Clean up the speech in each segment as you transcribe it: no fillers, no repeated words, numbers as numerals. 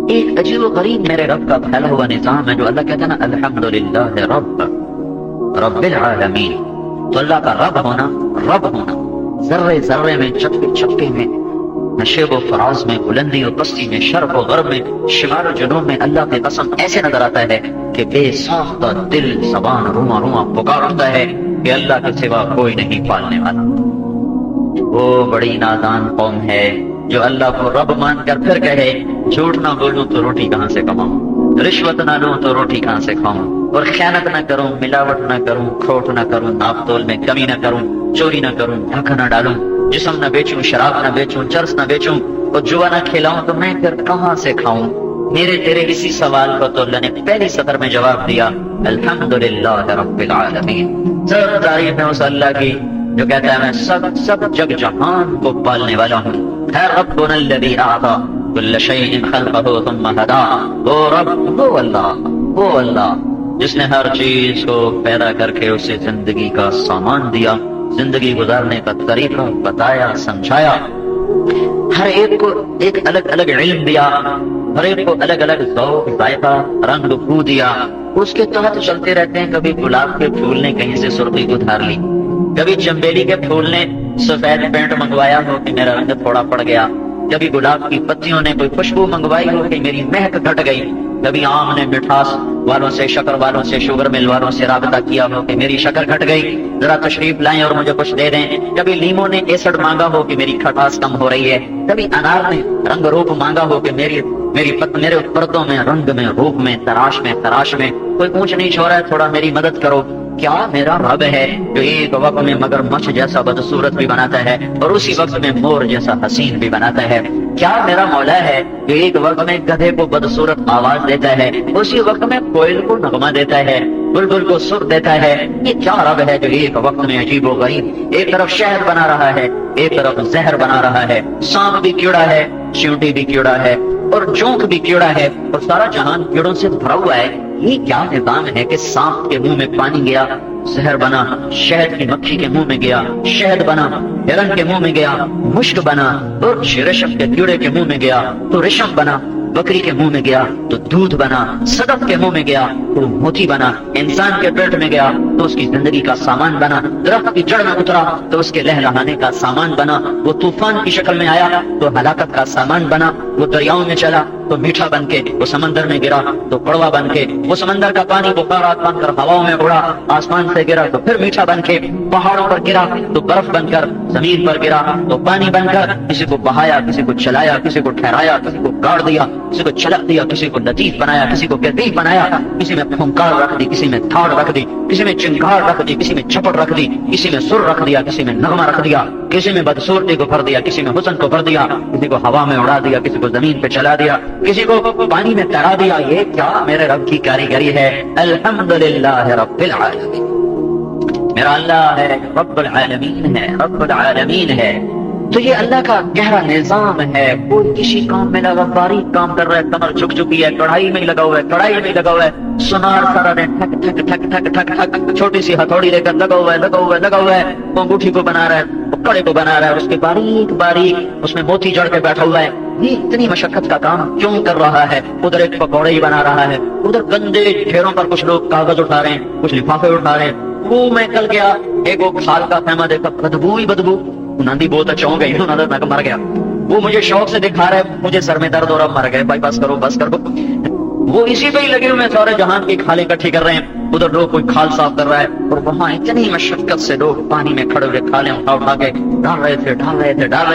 ایک عجیب و غریب میرے رب کا پھیلا ہوا نظام ہے جو اللہ کہتا ہے نا الحمدللہ رب العالمین. تو اللہ کا رب ہونا ذرے ذرے میں چپکے چپکے میں نشیب و فراز میں بلندی و پستی میں شرق و غرب میں شمال و جنوب میں اللہ کی قسم ایسے نظر آتا ہے کہ بے ساختہ دل زبان رواں رواں پکار اٹھتا ہے کہ اللہ کے سوا کوئی نہیں پالنے والا. وہ بڑی نادان قوم ہے جو اللہ کو رب مان کر پھر کہے جھوٹ نہ بولوں تو روٹی کہاں سے کماؤں، رشوت نہ لوں تو روٹی کہاں سے کھاؤں، اور خیانت نہ کروں، ملاوٹ نہ کروں، کھوٹ نہ کروں، ناپ تول میں کمی نہ کروں، چوری نہ کروں، دھوکہ نہ ڈالوں، جسم نہ بیچوں، شراب نہ بیچوں، چرس نہ بیچوں، اور جوا نہ کھلاؤں تو میں پھر کہاں سے کھاؤں. میرے تیرے اسی سوال کو تو اللہ نے پہلی سطر میں جواب دیا الحمدللہ رب العالمین. سب تعریف ہے اس اللہ کی جو کہتا ہے میں سب جگ جہان کو پالنے والا ہوں. ہے ربنا الذی اعطى كل شيء خلقه ثم هدى. وہ رب وہ اللہ جس نے ہر چیز کو پیدا کر کے اسے زندگی کا سامان دیا، زندگی گزارنے کا طریقہ بتایا، سمجھایا، ہر ایک کو ایک الگ الگ علم دیا، ہر ایک کو الگ الگ ذوق، ذائقہ، رنگ بو دیا. اس کے تحت چلتے رہتے ہیں. کبھی گلاب کے پھول نے کہیں سے سرخی ادھار لی، کبھی چنبیلی کے پھول نے سفید پینٹ منگوایا ہو کہ میرا رنگ تھوڑا پڑ گیا، کبھی گلاب کی پتیوں نے کوئی خوشبو منگوائی ہو کہ میری مہک گھٹ گئی، کبھی آم نے مٹھاس والوں سے، شکر والوں سے، شوگر مل والوں سے رابطہ کیا ہو کہ میری شکر گھٹ گئی، ذرا تشریف لائیں اور مجھے کچھ دے دیں. کبھی لیموں نے ایسڈ مانگا ہو کہ میری کھٹاس کم ہو رہی ہے، کبھی انار نے رنگ روپ مانگا ہو کہ میرے پردوں میں، رنگ میں، روپ میں، تراش میں کوئی اونچ نیچ ہو رہا ہے، تھوڑا میری مدد کرو. کیا میرا رب ہے جو ایک وقت میں مگر مچھ جیسا بدصورت بھی بناتا ہے اور اسی وقت میں مور جیسا حسین بھی بناتا ہے. کیا میرا مولا ہے جو ایک وقت میں گدھے کو بدصورت آواز دیتا ہے، اسی وقت میں کوئل کو نغمہ دیتا ہے، بلبل کو سر دیتا ہے. یہ کیا رب ہے جو ایک وقت میں عجیب و غریب ایک طرف شہد بنا رہا ہے، ایک طرف زہر بنا رہا ہے، سانپ بھی کیڑا ہے، چیونٹی بھی کیڑا ہے، اور جونک بھی کیڑا ہے، اور سارا جہان کیڑوں سے بھرا ہوا ہے. یہ کیا نظام ہے کہ سانپ کے منہ میں پانی گیا، زہر بنا، شہد کی مکھی کے منہ میں گیا، شہد بنا، ہرن کے منہ میں گیا، مشک بنا، اور ریشم کے کیڑے کے منہ میں گیا تو ریشم بنا، بکری کے منہ میں گیا تو دودھ بنا، صدف کے منہ میں گیا تو موتی بنا، انسان کے پیٹ میں گیا تو اس کی زندگی کا سامان بنا، درخت کی جڑ میں اترا تو اس کے لہلہانے کا سامان بنا، وہ طوفان کی شکل میں آیا تو ہلاکت کا سامان بنا، وہ دریاؤں میں چلا تو میٹھا بن کے، وہ سمندر میں گرا تو کڑوا بن کے، وہ سمندر کا پانی بخارات بن کر ہواؤں میں اڑا، آسمان سے گرا تو پھر میٹھا بن کے، پہاڑوں پر گرا تو برف بن کر، زمین پر گرا تو پانی بن کر، کسی کو بہایا، کسی کو چلایا، کسی کو ٹھہرایا، کسی کو گاڑ دیا، کسی کو چھلک دیا، کسی کو لطیف بنایا، کسی کو کیفیف بنایا، کسی میں پھنکار رکھ دی، کسی میں تھاڑ رکھ دی، کسی میں چنگار رکھ دی، کسی میں چھپٹ رکھ دی، کسی میں سر رکھ دیا، کسی میں نغمہ رکھ دیا، کسی میں بدصورتی کو بھر دیا، کسی میں حسن کو بھر دیا، کسی کو ہوا میں اڑا دیا، کسی کو زمین پہ چلا دیا، کسی کو پانی میں تیرا دیا. یہ کیا میرے رب کی کاریگری ہے. الحمدللہ رب العالمین. میرا اللہ ہے، رب العالمین ہے، رب العالمین ہے. تو یہ اللہ کا گہرا نظام ہے. کوئی کسی کام میں لگا، باریک کام کر رہا ہے، کمر جھک چکی ہے، کڑھائی میں لگا ہوا ہے، کڑھائی میں لگا ہوا ہے، سونار سارا دن ٹھک ٹھک ٹھک ٹھک ٹھک ٹھک، چھوٹی سی ہتھوڑی لے کر لگا ہوا ہے، وہ انگوٹھی کو بنا رہا ہے، وہ کڑے کو بنا رہا ہے، اس کے باریک باریک اس میں موتی جڑ کے بیٹھا ہوا ہے. یہ اتنی مشقت کا کام کیوں کر رہا ہے؟ ادھر ایک پکوڑے ہی بنا رہا ہے، ادھر گندے ڈھیروں پر کچھ لوگ کاغذ اٹھا رہے ہیں، کچھ لفافے اٹھا رہے ہیں. وہ میں کل گیا، ایک وہ کھال کا خیمہ دیکھا، بدبو ہی بدبو، نندی بہت اچھا ہو گئی، میں مر گیا. وہ مجھے شوق سے دکھا رہا ہے، مجھے سر میں درد ہو رہا، مر گئے بھائی، بس کرو بس کرو. وہ اسی پہ ہی لگے ہوئے سارے جہان کی کھالیں اکٹھی کر رہے ہیں. ادھر لوگ کوئی کھال صاف کر رہا ہے، اور وہاں اتنی مشقت سے لوگ پانی میں کھڑے ہوئے کھالیں اٹھا کے ڈال رہے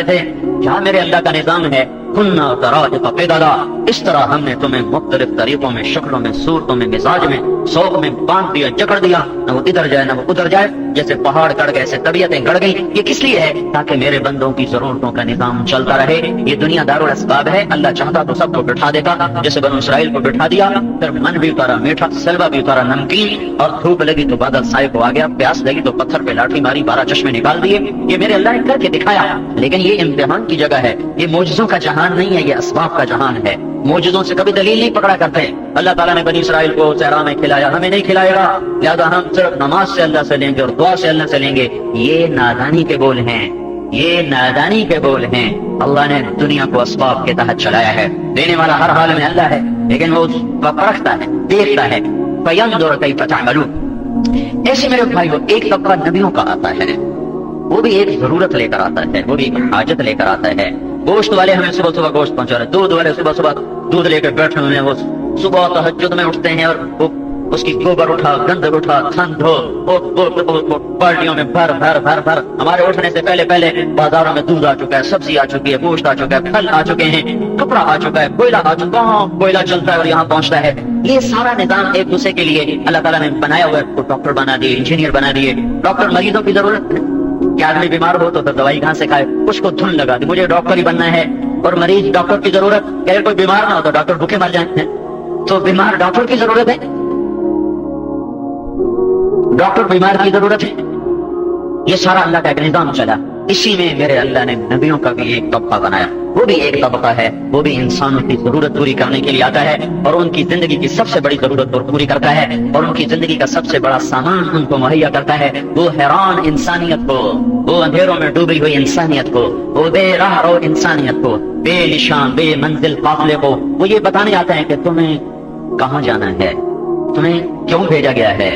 تھے. کیا میرے اللہ کا نظام ہے. کننا طرائق قددا، اس طرح ہم نے تمہیں مختلف طریقوں میں، شکلوں میں، صورتوں میں، مزاج میں، ذوق میں باندھ دیا، جکڑ دیا، نہ وہ ادھر جائے نہ وہ ادھر جائے. جیسے پہاڑ گڑ گئے، ایسے طبیعتیں گڑ گئی. یہ کس لیے ہے؟ تاکہ میرے بندوں کی ضرورتوں کا نظام چلتا رہے. یہ دنیا دارالاسباب ہے. اللہ چاہتا تو سب کو بٹھا دیتا، جیسے بنو اسرائیل کو بٹھا دیا، پھر من بھی اتارا میٹھا، سلوا بھی اتارا نمکین، اور دھوپ لگی تو بادل سائے کو آ گیا، پیاس لگی تو پتھر پہ لاٹھی ماری، 12 چشمے نکال دیے. یہ میرے اللہ نے کر کے دکھایا. لیکن یہ امتحان کی جگہ ہے، یہ معجزوں کا جہان نہیں ہے، یہ اسباب کا جہان ہے. معجزوں سے کبھی دلیل نہیں پکڑا کرتے. اللہ تعالیٰ نے بنی اسرائیل کو صحرا میں کھلایا، ہمیں نہیں کھلائے گا، لہذا ہم صرف نماز سے اللہ سے لیں گے اور دعا سے اللہ سے لیں گے. یہ نادانی کے بول ہیں. یہ نادانی کے بول ہیں. اللہ نے دنیا کو اسباب کے تحت چلایا ہے. دینے والا ہر حال میں اللہ ہے, لیکن وہ پرکھتا ہے, دیکھتا ہے. فینظر کیف تعملون. ایسے میرے بھائیو ایک طبقہ نبیوں کا آتا ہے, وہ بھی ایک ضرورت لے کر آتا ہے, وہ بھی ایک حاجت لے کر آتا ہے. گوشت والے ہمیں صبح صبح گوشت پہنچا رہے, دودھ والے صبح صبح دودھ لے کر بیٹھے ہوئے ہیں. وہ صبح تہجد میں اٹھتے ہیں اور وہ اس کی گوبر اٹھا, گندر اٹھا, تھن دھو, بالٹیوں میں بھر بھر بھر بھر. ہمارے اٹھنے سے پہلے پہلے بازاروں میں دودھ آ چکا ہے, سبزی آ چکی ہے, گوشت آ چکا ہے, پھل آ چکے ہیں, کپڑا آ چکا ہے, کوئلہ آ چکا ہے, کوئلہ چلتا ہے اور یہاں پہنچتا ہے. یہ سارا نظام ایک دوسرے کے لیے اللہ تعالیٰ نے بنایا ہوا ہے. ڈاکٹر بنا دیے, انجینئر بنا دیے. ڈاکٹر مریضوں کی ضرورت ہے کہ آدمی بیمار ہو تو دوائی کہاں سے کھائے, اس کو دھن لگا دی, مجھے ڈاکٹر ہی بننا ہے. اور مریض ڈاکٹر کی ضرورت, کہ کوئی بیمار نہ ہو تو ڈاکٹر بھوکے مر جائیں. تو بیمار ڈاکٹر کی ضرورت ہے, ڈاکٹر بیمار کی ضرورت ہے. یہ سارا اللہ کا ایک نظام چلا. اسی میں میرے اللہ نے نبیوں کا بھی ایک طبقہ بنایا. وہ بھی ایک طبقہ ہے, وہ بھی انسانوں کی ضرورت پوری کرنے کے لیے آتا ہے اور ان کی زندگی کی سب سے بڑی ضرورت پوری کرتا ہے اور ان کی زندگی کا سب سے بڑا سامان ان کو مہیا کرتا ہے. وہ حیران انسانیت کو, وہ اندھیروں میں ڈوبی ہوئی انسانیت کو, وہ بے راہ رو انسانیت کو, بے نشان بے منزل قافلے کو وہ یہ بتانے آتے ہیں کہ تمہیں کہاں جانا ہے, تمہیں کیوں بھیجا گیا ہے,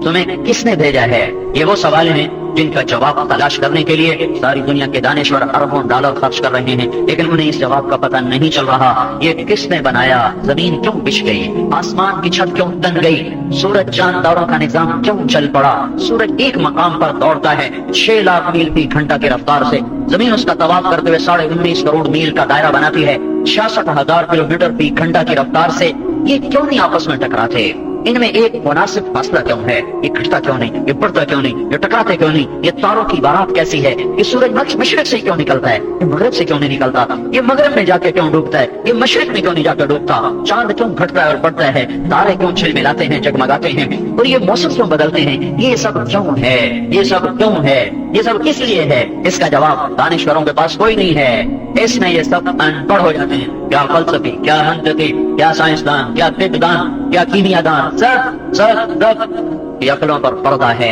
تمہیں کس نے بھیجا ہے. یہ وہ سوال ہیں جن کا جواب تلاش کرنے کے لیے ساری دنیا کے دانشور اربوں ڈالر خرچ کر رہے ہیں, لیکن انہیں اس جواب کا پتہ نہیں چل رہا. یہ کس نے بنایا, زمین کیوں بچھ گئی, آسمان کی چھت کیوں تن گئی, سورج چاند دوروں کا نظام کیوں چل پڑا. سورج ایک مقام پر دوڑتا ہے 6 لاکھ میل فی گھنٹہ کی رفتار سے, زمین اس کا طواف کرتے ہوئے 19.5 کروڑ میل کا دائرہ بناتی ہے 66,000 کلومیٹر فی گھنٹہ کی رفتار سے. یہ کیوں نہیں آپس میں ٹکراتے, ان میں ایک مناسب فاصلہ کیوں ہے, یہ گھٹتا کیوں نہیں, یہ بڑھتا کیوں نہیں, یہ ٹکراتے کیوں نہیں, یہ تاروں کی بارات کیسی ہے, یہ سورج مشرق سے کیوں نکلتا ہے, یہ مغرب سے کیوں نہیں نکلتا, یہ مغرب میں جا کے کیوں ڈوبتا ہے, یہ مشرق میں کیوں نہیں جا کے ڈوبتا, چاند کیوں گھٹتا ہے اور بڑھتا ہے, تارے کیوں چھلملاتے ہیں, جگمگاتے ہیں, اور یہ موسم کیوں بدلتے ہیں, یہ سب کیوں ہے, یہ سب کیوں ہے, یہ سب کس لیے ہے. اس کا جواب دانشوروں کے پاس کوئی نہیں ہے. اس میں یہ سب ان پڑھ ہو جاتے ہیں, کیا فلسفی, کیا منطقی, کیا سائنسدان, کیا طب دان, کیا کیمیا دان, سب عقلوں پر پردہ ہے.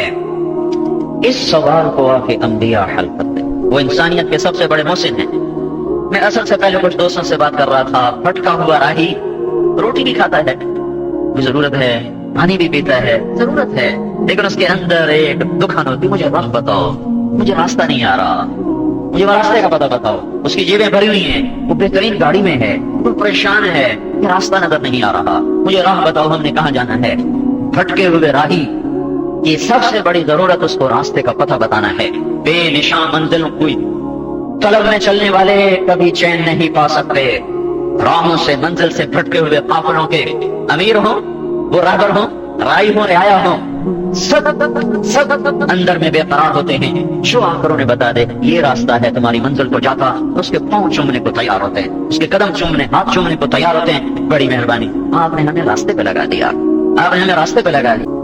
اس سوال کو آ کے انبیاء حل کرتے ہیں. وہ انسانیت کے سب سے بڑے محسن ہیں. میں اصل سے پہلے کچھ دوستوں سے بات کر رہا تھا. پھٹکا ہوا راہی روٹی بھی کھاتا ہے, ضرورت ہے, پانی بھی پیتا ہے, ضرورت ہے, لیکن اس کے اندر ایک دکھان ہوتی, مجھے راہ بتاؤ, مجھے راستہ نہیں آ رہا, مجھے راستے کا پتہ بتاؤ. اس کی جیبیں بھری ہوئی ہیں, وہ بہترین گاڑی میں ہے, وہ پریشان ہے, یہ راستہ نظر نہیں آ رہا, مجھے راہ بتاؤ, ہم نے کہاں جانا ہے. بھٹکے ہوئے راہی کی سب سے بڑی ضرورت اس کو راستے کا پتہ بتانا ہے. بے نشان منزلوں کوئی طلب میں چلنے والے کبھی چین نہیں پا سکتے. راہوں سے منزل سے بھٹکے ہوئے قافلوں کے امیر ہوں, وہ راہبر ہوں, رائی ہوں, رعایا ہوں, سب اندر میں بے قرار ہوتے ہیں. جو آ کر انہیں بتا دے یہ راستہ ہے تمہاری منزل کو جاتا, اس کے پاؤں چومنے کو تیار ہوتے ہیں, اس کے قدم چومنے, ہاتھ چومنے کو تیار ہوتے ہیں. بڑی مہربانی, آپ نے ہمیں راستے پہ لگا دیا, آپ نے ہمیں راستے پہ لگا دیا.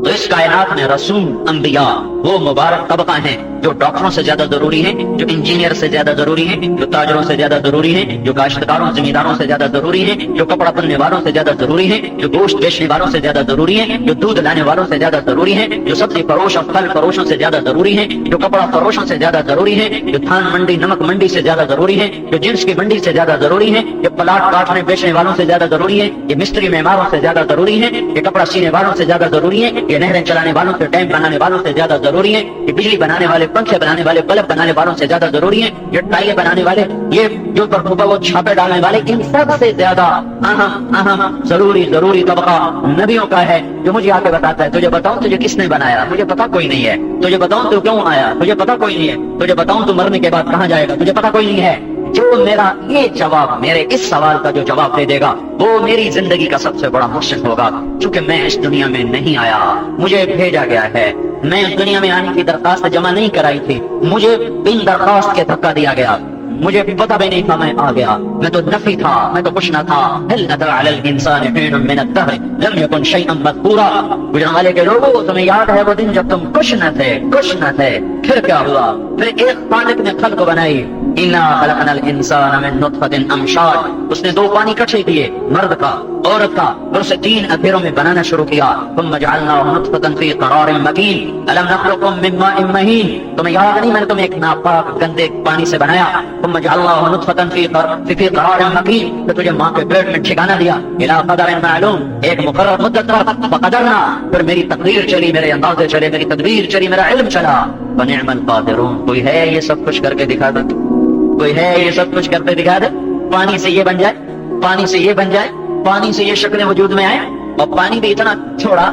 تو اس کائنات میں رسول, انبیاء وہ مبارک طبقہ ہیں جو ڈاکٹروں سے زیادہ ضروری ہیں, جو انجینئر سے زیادہ ضروری ہیں, جو تاجروں سے زیادہ ضروری ہیں, جو کاشتکاروں زمینداروں سے زیادہ ضروری ہیں, جو کپڑا بننے والوں سے زیادہ ضروری ہیں, جو گوشت بیچنے والوں سے زیادہ ضروری ہیں, جو دودھ لانے والوں سے زیادہ ضروری ہیں, جو سبزی فروش اور پھل فروشوں سے زیادہ ضروری ہیں, جو کپڑا فروشوں سے زیادہ ضروری ہیں, جو دھان منڈی نمک منڈی سے زیادہ ضروری ہیں, جو جنس کی منڈی سے زیادہ ضروری ہیں, جو پلاٹ کاٹنے بیچنے والوں سے زیادہ ضروری ہیں, یہ مستری معماروں سے زیادہ ضروری ہیں, یہ کپڑا سینے والوں سے زیادہ ضروری ہیں, یہ نہریں چلانے والوں سے, ڈیم بنانے والوں سے زیادہ ضروری ہیں, یہ بجلی بنانے والے, پنکھے بنانے والے, بلب بنانے والوں سے زیادہ ضروری ہیں, یہ ٹائلیں بنانے والے, یہ جو پر وہ چھاپے ڈالنے والے, ان سب سے زیادہ اہم ضروری طبقہ نبیوں کا ہے. جو مجھے آ کے بتاتا ہے تجھے بتاؤں تجھے کس نے بنایا, مجھے پتا کوئی نہیں ہے, تجھے بتاؤں تو کیوں آیا, تجھے پتا کوئی نہیں ہے, تجھے بتاؤں تو مرنے کے بعد کہاں جائے گا, تجھے پتا کوئی نہیں ہے. جو میرا یہ جواب, میرے اس سوال کا جو جواب دے دے گا وہ میری زندگی کا سب سے بڑا محسن ہوگا. چونکہ میں اس دنیا میں نہیں آیا, مجھے بھیجا گیا ہے. میں اس دنیا میں آنے کی درخواست جمع نہیں کرائی تھی, مجھے بن درخواست کے دھکا دیا گیا, مجھے پتا بھی نہیں تھا میں آ گیا, میں تو نفی تھا, میں تو کچھ نہ تھا. هل اتى على الانسان حين من الدهر لم يكن شيئا مذكورا. گجران والے کے لوگوں تمہیں یاد ہے وہ دن جب تم کچھ نہ تھے, پھر کیا ہوا, پھر ایک خالق نے خلق بنائی, انا خلقنا الانسان من نطفۃ امشاج، اس نے دو پانی اکٹھے کیے، مرد کا عورت کا، اور اسے تین اندھیروں میں بنانا شروع کیا، ثم جعلناه نطفۃ فی قرار مکین الم نخلقکم من ماء مہین، تمہیں یاد نہیں میں نے تمہیں ایک ناپاک گندے پانی سے بنایا، ثم جعلناه نطفۃ فی قرار مکین، تو تجھے ماں کے پیٹ میں ٹھکانہ دیا، الی قدر معلوم، ایک مقرر مدت پر، فقدرنا، پھر میری تقدیر چلی، میرے اندازے چلے، میری تدبیر چلی، میرا علم چلا، فنعم القادرون، کوئی ہے یہ سب کچھ کر کے دکھا دے، کوئی ہے یہ سب کچھ کرتے دکھا دے، پانی سے یہ بن جائے، پانی سے یہ بن جائے، پانی سے یہ شکلیں وجود میں آئے، اور پانی بھی اتنا چھوڑا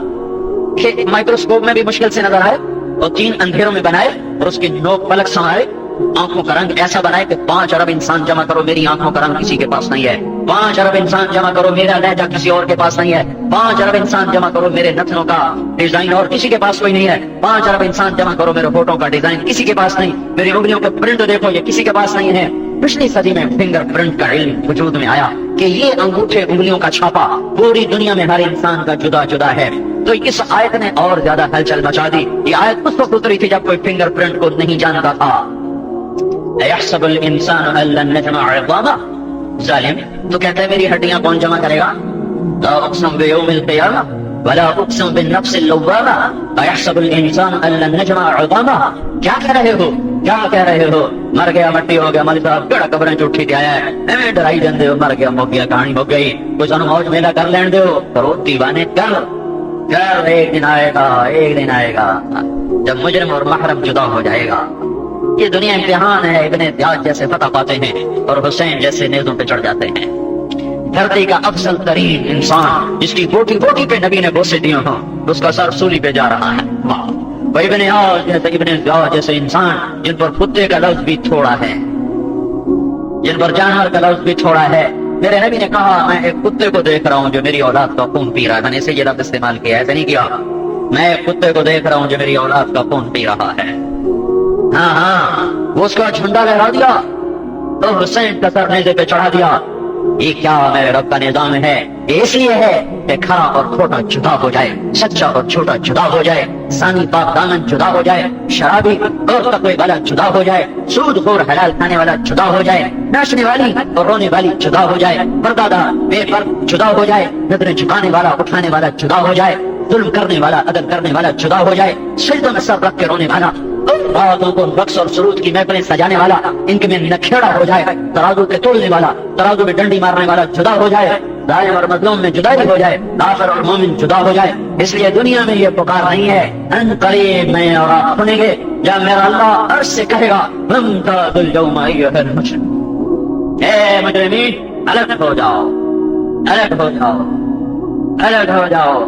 کہ مائکروسکوپ میں بھی مشکل سے نظر آئے، اور تین اندھیروں میں بنائے، اور اس کی نوک پلک سنوارے، آنکھوں کا رنگ ایسا بنائے کہ 5 ارب انسان جمع کرو، میری آنکھوں کا رنگ کسی کے پاس نہیں ہے، 5 ارب انسان جمع کرو، میرا لہجہ کسی اور کے پاس نہیں ہے، 5 ارب انسان جمع کرو، میرے نتنوں کا ڈیزائن اور کسی کے پاس کوئی نہیں ہے، 5 ارب انسان جمع کرو، میرے ہوٹوں کا ڈیزائن کسی کے پاس نہیں، میری انگلیوں کے پرنٹ دیکھو یہ کسی کے پاس نہیں ہے۔ پچھلی صدی میں فنگر پرنٹ کا علم وجود میں آیا کہ یہ انگوٹھے انگلیوں کا چھاپا پوری دنیا میں ہر انسان کا جدا جدا ہے، تو اس آیت نے اور زیادہ ہلچل مچا دی۔ یہ آیت اس وقت اتری تھی جب کوئی فنگر پرنٹ کو نہیں جانتا تھا۔ اَيَحْسَبُ الْإِنسَانُ أَن لَّن نَّجْمَعَ عِظَامَهُ، ظالم تو کہتا ہے میری ہڈیاں کون جمع کرے گا؟ لا اقسم بیوم القیامہ ولا اقسم بالنفس اللوامہ ايحسب الانسان ان لن نجمع عظامہ، کیا کہہ رہے ہو، کیا کہہ رہے ہو؟ مر گیا مٹی ہو گیا، مولوی صاحب کیڑا قبریں چٹھی تے آیا ہے، ایویں ڈرائی جاندے ہو، مر گیا مک گیا کہانی ہو گئی، کوئی سانو موج میلہ کر لین دیو، کرو دیوانے کر، ایک دن آئے گا، ایک دن آئے گا جب مجرم اور محرم جدا ہو جائے گا۔ یہ دنیا امتحان ہے، ابن زیاد جیسے فتح پاتے ہیں اور حسین جیسے نیزوں پہ چڑھ جاتے ہیں۔ دھرتی کا افضل ترین انسان جس کی بوٹی بوٹی پہ نبی نے بوسے دیے ہوں، اس کا سر سولی پہ جا رہا ہے۔ وہ ابن زیاد جیسے انسان جن پر کتے کا لفظ بھی تھوڑا ہے، جن پر جانور کا لفظ بھی تھوڑا ہے۔ میرے نبی نے کہا میں ایک کتے کو دیکھ رہا ہوں جو میری اولاد کا خون پی رہا ہے، میں نے اسے یہ لفظ استعمال کیا، ایسا نہیں کیا، میں ایک کتے کو دیکھ رہا ہوں جو میری اولاد کا خون پی رہا ہے۔ ہاں ہاں، وہ اس کا جھنڈا لہرا دیا تو حسین کا سر نیزے پہ چڑھا دیا۔ یہ کیا میرے رب کا نظام ہے؟ اس لیے ہے کہ کھرا اور کھوٹا جدا ہو جائے، سچا اور چھوٹا جدا ہو جائے، ثانی پاک دامن جدا ہو جائے، شرابی اور تقوی والا جدا ہو جائے، سود خور حلال کھانے والا جدا ہو جائے، ناچنے والی اور رونے والی جدا ہو جائے، پردہ دار بے پرد جدا ہو جائے، نظریں جھکانے والا اٹھانے والا جدا ہو جائے، ظلم کرنے والا عدل کرنے والا جدا ہو جائے، سجدوں میں سر رکھ کے رونے والا، راتوں کو رقص اور سرود کی محفلیں سجانے والا ان کے میں نکھیڑا ہو جائے، ترازو کے تولنے والا ترازو میں ڈنڈی مارنے والا جدا ہو جائے، ظالم اور مظلوم میں جدائی ہو جائے، کافر اور مومن جدا ہو جائے۔ اس لیے دنیا میں یہ پکار نہیں ہے ان قریب میں اور آپ سنیں گے جب میرا اللہ عرش سے کہے گا وامتازوا اليوم ایھا المجرمون، اے مجرمین الگ ہو جاؤ، الگ ہو جاؤ، الگ ہو جاؤ۔